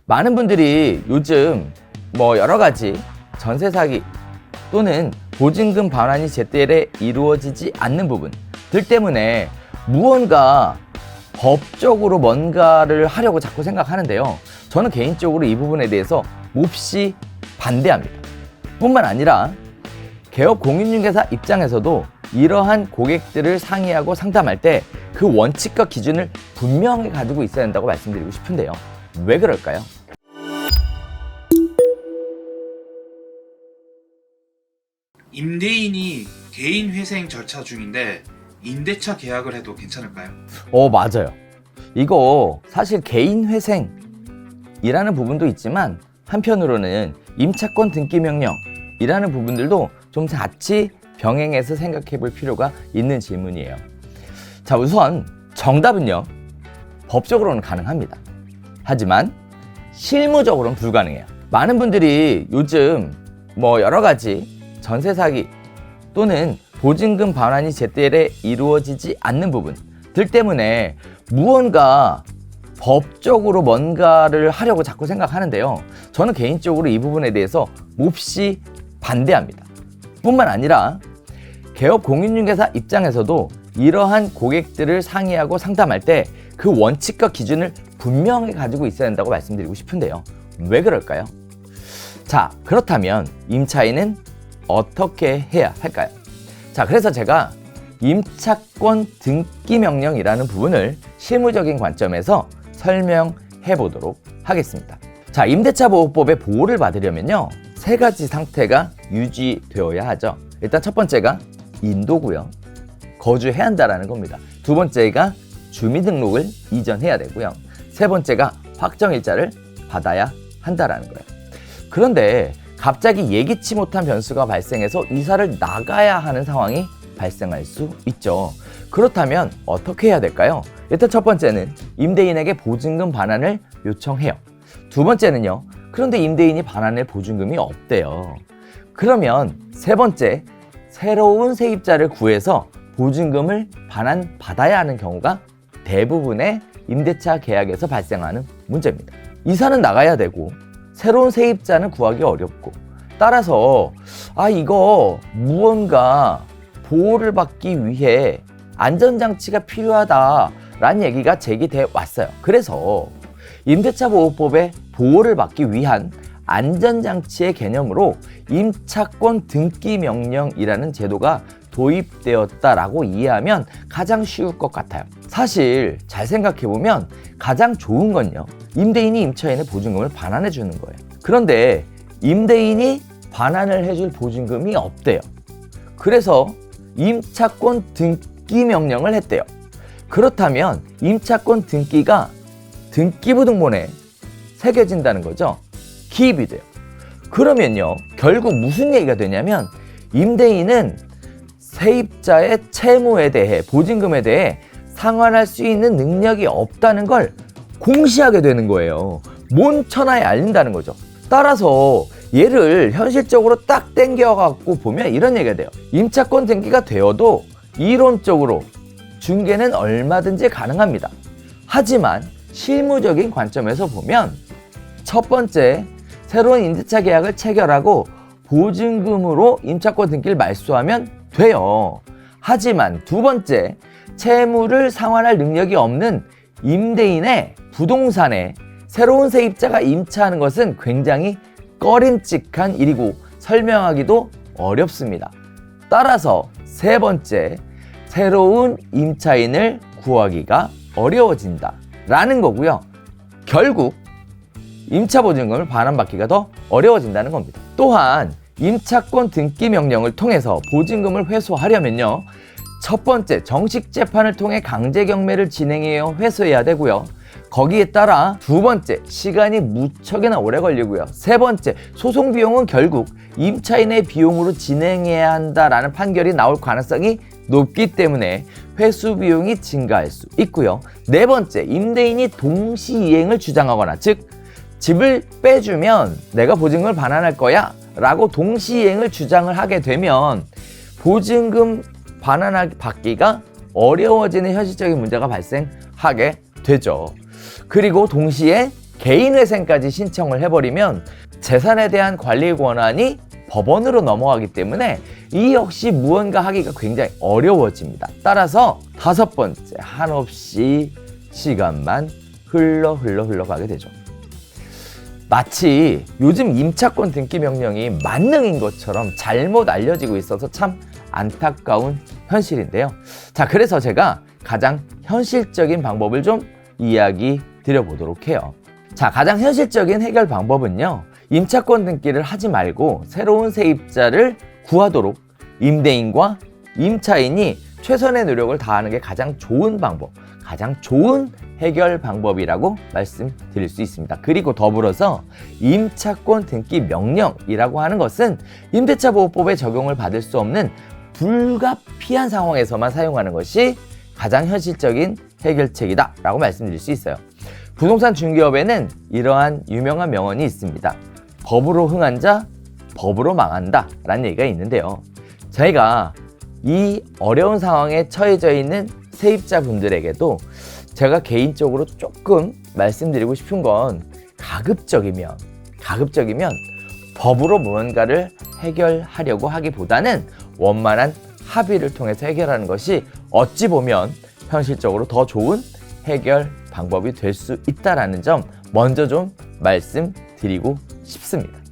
많은 분들이 요즘 여러 가지 전세 사기 또는 보증금 반환이 제때에 이루어지지 않는 부분들 때문에 무언가 법적으로 뭔가를 하려고 자꾸 생각하는데요. 저는 개인적으로 이 부분에 대해서 몹시 반대합니다. 뿐만 아니라 개업 공인중개사 입장에서도 이러한 고객들을 상의하고 상담할 때 그 원칙과 기준을 분명히 가지고 있어야 한다고 말씀드리고 싶은데요. 왜 그럴까요? 임대인이 개인 회생 절차 중인데 임대차 계약을 해도 괜찮을까요? 맞아요. 이거 사실 개인 회생이라는 부분도 있지만 한편으로는 임차권 등기 명령이라는 부분들도 좀 같이 병행해서 생각해 볼 필요가 있는 질문이에요. 자, 우선 정답은요. 법적으로는 가능합니다. 하지만 실무적으로는 불가능해요. 많은 분들이 요즘 여러 가지 전세 사기 또는 보증금 반환이 제때에 이루어지지 않는 부분들 때문에 무언가 법적으로 뭔가를 하려고 자꾸 생각하는데요. 저는 개인적으로 이 부분에 대해서 몹시 반대합니다. 뿐만 아니라 개업 공인중개사 입장에서도 이러한 고객들을 상의하고 상담할 때 그 원칙과 기준을 분명히 가지고 있어야 한다고 말씀드리고 싶은데요. 왜 그럴까요? 자, 그렇다면 임차인은 어떻게 해야 할까요? 자, 그래서 제가 임차권 등기 명령이라는 부분을 실무적인 관점에서 설명해 보도록 하겠습니다. 자, 임대차 보호법의 보호를 받으려면요, 세 가지 상태가 유지되어야 하죠. 일단 첫 번째가 인도고요. 거주해야 한다라는 겁니다. 두 번째가 주민등록을 이전해야 되고요. 세 번째가 확정일자를 받아야 한다라는 거예요. 그런데 갑자기 예기치 못한 변수가 발생해서 이사를 나가야 하는 상황이 발생할 수 있죠. 그렇다면 어떻게 해야 될까요? 일단 첫 번째는 임대인에게 보증금 반환을 요청해요. 두 번째는요, 그런데 임대인이 반환할 보증금이 없대요. 그러면 세 번째, 새로운 세입자를 구해서 보증금을 반환받아야 하는 경우가 대부분의 임대차 계약에서 발생하는 문제입니다. 이사는 나가야 되고 새로운 세입자는 구하기 어렵고, 따라서 이거 무언가 보호를 받기 위해 안전장치가 필요하다라는 얘기가 제기돼 왔어요. 그래서 임대차 보호법의 보호를 받기 위한 안전장치의 개념으로 임차권 등기 명령이라는 제도가 도입되었다라고 이해하면 가장 쉬울 것 같아요. 사실 잘 생각해보면 가장 좋은 건요, 임대인이 임차인의 보증금을 반환해 주는 거예요. 그런데 임대인이 반환을 해줄 보증금이 없대요. 그래서 임차권 등기 명령을 했대요. 그렇다면 임차권 등기가 등기부 등본에 새겨진다는 거죠. 기입이 돼요. 그러면요, 결국 무슨 얘기가 되냐면 임대인은 세입자의 채무에 대해, 보증금에 대해 상환할 수 있는 능력이 없다는 걸 공시하게 되는 거예요. 몬 천하에 알린다는 거죠. 따라서 얘를 현실적으로 딱 땡겨갖고 보면 이런 얘기가 돼요. 임차권 등기가 되어도 이론적으로 중개는 얼마든지 가능합니다. 하지만 실무적인 관점에서 보면 첫 번째, 새로운 임대차 계약을 체결하고 보증금으로 임차권 등기를 말소하면 돼요. 하지만 두 번째, 채무를 상환할 능력이 없는 임대인의 부동산에 새로운 세입자가 임차하는 것은 굉장히 꺼림칙한 일이고 설명하기도 어렵습니다. 따라서 세 번째, 새로운 임차인을 구하기가 어려워진다 라는 거고요. 결국 임차보증금을 반환받기가 더 어려워진다는 겁니다. 또한 임차권 등기 명령을 통해서 보증금을 회수하려면요, 첫 번째, 정식 재판을 통해 강제 경매를 진행해야 회수해야 되고요. 거기에 따라 두 번째, 시간이 무척이나 오래 걸리고요. 세 번째, 소송 비용은 결국 임차인의 비용으로 진행해야 한다라는 판결이 나올 가능성이 높기 때문에 회수 비용이 증가할 수 있고요. 네 번째, 임대인이 동시이행을 주장하거나, 즉 집을 빼주면 내가 보증금을 반환할 거야 라고 동시이행을 주장을 하게 되면 보증금 반환받기가 어려워지는 현실적인 문제가 발생하게 되죠. 그리고 동시에 개인회생까지 신청을 해버리면 재산에 대한 관리 권한이 법원으로 넘어가기 때문에 이 역시 무언가 하기가 굉장히 어려워집니다. 따라서 5번째, 한없이 시간만 흘러가게 되죠. 마치 요즘 임차권 등기 명령이 만능인 것처럼 잘못 알려지고 있어서 참 안타까운 현실인데요. 자, 그래서 제가 가장 현실적인 방법을 좀 이야기 드려보도록 해요. 자, 가장 현실적인 해결 방법은요, 임차권 등기를 하지 말고 새로운 세입자를 구하도록 임대인과 임차인이 최선의 노력을 다하는 게 가장 좋은 방법, 가장 좋은 해결 방법이라고 말씀드릴 수 있습니다. 그리고 더불어서 임차권 등기 명령이라고 하는 것은 임대차 보호법에 적용을 받을 수 없는 불가피한 상황에서만 사용하는 것이 가장 현실적인 해결책이다 라고 말씀드릴 수 있어요. 부동산 중개업에는 이러한 유명한 명언이 있습니다. 법으로 흥한 자, 법으로 망한다 라는 얘기가 있는데요. 저희가 이 어려운 상황에 처해져 있는 세입자분들에게도 제가 개인적으로 조금 말씀드리고 싶은 건 가급적이면 법으로 무언가를 해결하려고 하기보다는 원만한 합의를 통해서 해결하는 것이 어찌 보면 현실적으로 더 좋은 해결 방법이 될 수 있다는 점 먼저 좀 말씀드리고 싶습니다.